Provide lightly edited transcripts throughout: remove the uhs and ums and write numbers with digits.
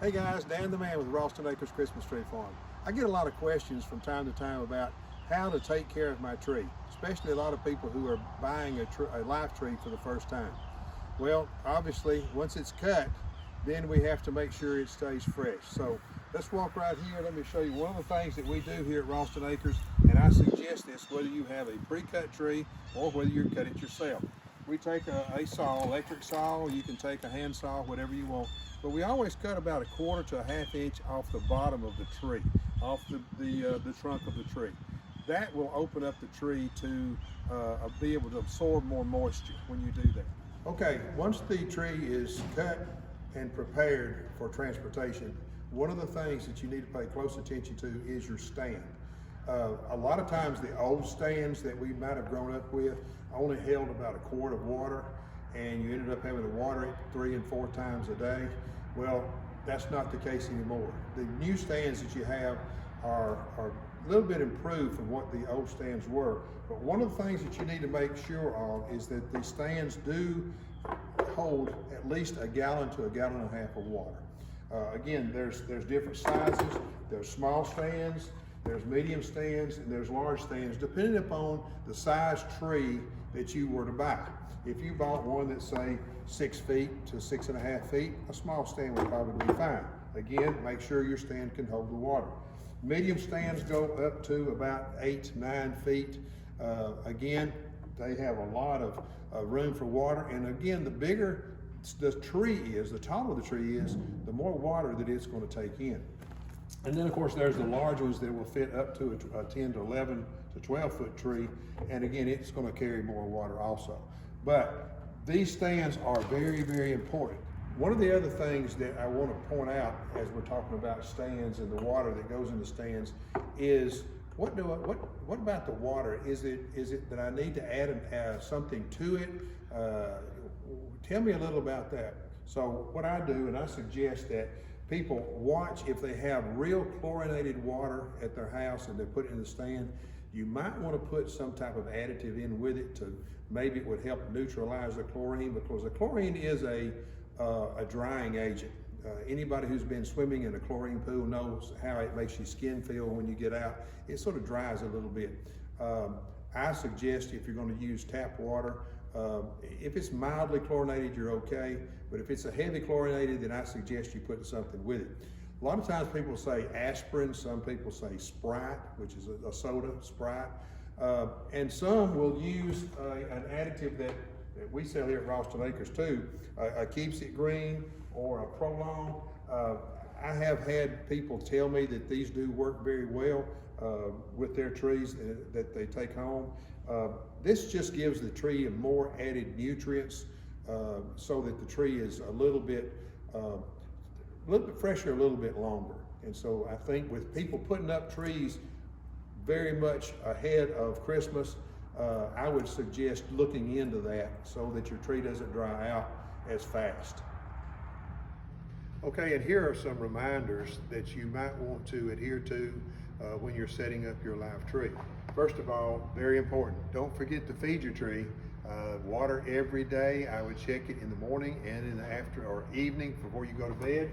Hey guys, Dan the Man with Ralston Acres Christmas Tree Farm. I get a lot of questions from time to time about how to take care of my tree, especially a lot of people who are buying a live tree for the first time. Well, obviously, once it's cut, then we have to make sure it stays fresh. So let's walk right here. Let me show you one of the things that we do here at Ralston Acres, and I suggest this whether you have a pre-cut tree or whether you cut it yourself. We take a saw, electric saw, you can take a hand saw, whatever you want, but we always cut about a quarter to a half inch off the bottom of the tree, off the trunk of the tree. That will open up the tree to be able to absorb more moisture when you do that. Okay, once the tree is cut and prepared for transportation, one of the things that you need to pay close attention to is your stand. A lot of times the old stands that we might have grown up with only held about a quart of water, and you ended up having to water it 3 and 4 times a day. Well, that's not the case anymore. The new stands that you have are a little bit improved from what the old stands were, but one of the things that you need to make sure of is that the stands do hold at least a gallon to a gallon and a half of water. Again, there's different sizes. There's small stands, there's medium stands, and there's large stands, depending upon the size tree that you were to buy. If you bought one that's say 6 feet to 6.5 feet, a small stand would probably be fine. Again, make sure your stand can hold the water. Medium stands go up to about 8, 9 feet. Again, they have a lot of room for water, and again, the bigger the tree is, the taller the tree is, the more water that it's going to take in. And then of course there's the large ones that will fit up to a 10 to 11 to 12 foot tree, and again it's going to carry more water also. But these stands are very, very important. One of the other things that I want to point out as we're talking about stands and the water that goes in the stands is what about the water? Is it that I need to add something to it? Tell me a little about that. So what I do, and I suggest that people watch if they have real chlorinated water at their house and they put it in the stand, you might want to put some type of additive in with it to maybe it would help neutralize the chlorine, because the chlorine is a drying agent. Anybody who's been swimming in a chlorine pool knows how it makes your skin feel when you get out. It sort of dries a little bit. I suggest if you're going to use tap water, if it's mildly chlorinated, you're okay. But if it's a heavy chlorinated, then I suggest you put something with it. A lot of times people say aspirin, some people say Sprite, which is a soda, Sprite. And some will use an additive that we sell here at Ralston Acres too, Keeps It Green or a Prolong. I have had people tell me that these do work very well with their trees that they take home. This just gives the tree more added nutrients so that the tree is a little bit fresher, a little bit longer. And so I think with people putting up trees very much ahead of Christmas, I would suggest looking into that so that your tree doesn't dry out as fast. Okay, and here are some reminders that you might want to adhere to when you're setting up your live tree. First of all, very important, don't forget to feed your tree. Water every day. I would check it in the morning and in the after or evening before you go to bed.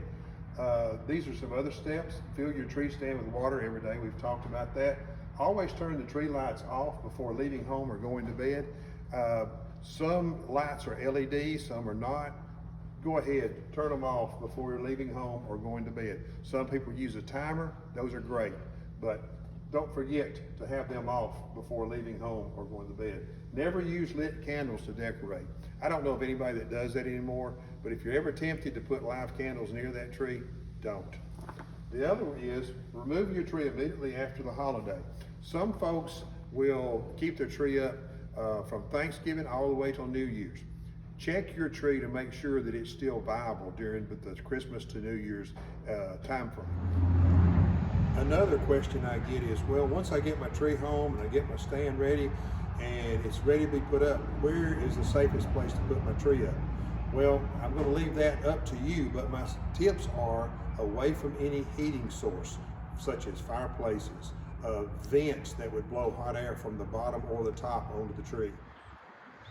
These are some other steps. Fill your tree stand with water every day. We've talked about that. Always turn the tree lights off before leaving home or going to bed. Some lights are LED, some are not. Go ahead, turn them off before you're leaving home or going to bed. Some people use a timer, those are great, but don't forget to have them off before leaving home or going to bed. Never use lit candles to decorate. I don't know of anybody that does that anymore, but if you're ever tempted to put live candles near that tree, don't. The other one is remove your tree immediately after the holiday. Some folks will keep their tree up from Thanksgiving all the way till New Year's. Check your tree to make sure that it's still viable during the Christmas to New Year's time frame. Another question I get is, well, once I get my tree home and I get my stand ready and it's ready to be put up, where is the safest place to put my tree up? Well, I'm going to leave that up to you, but my tips are away from any heating source, such as fireplaces, vents that would blow hot air from the bottom or the top onto the tree.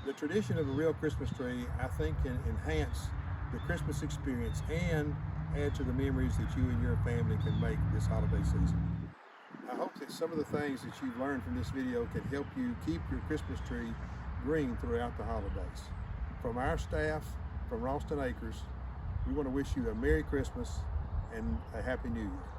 The tradition of a real Christmas tree, I think, can enhance the Christmas experience and add to the memories that you and your family can make this holiday season. I hope that some of the things that you've learned from this video can help you keep your Christmas tree green throughout the holidays. From our staff, from Ralston Acres, we want to wish you a Merry Christmas and a Happy New Year.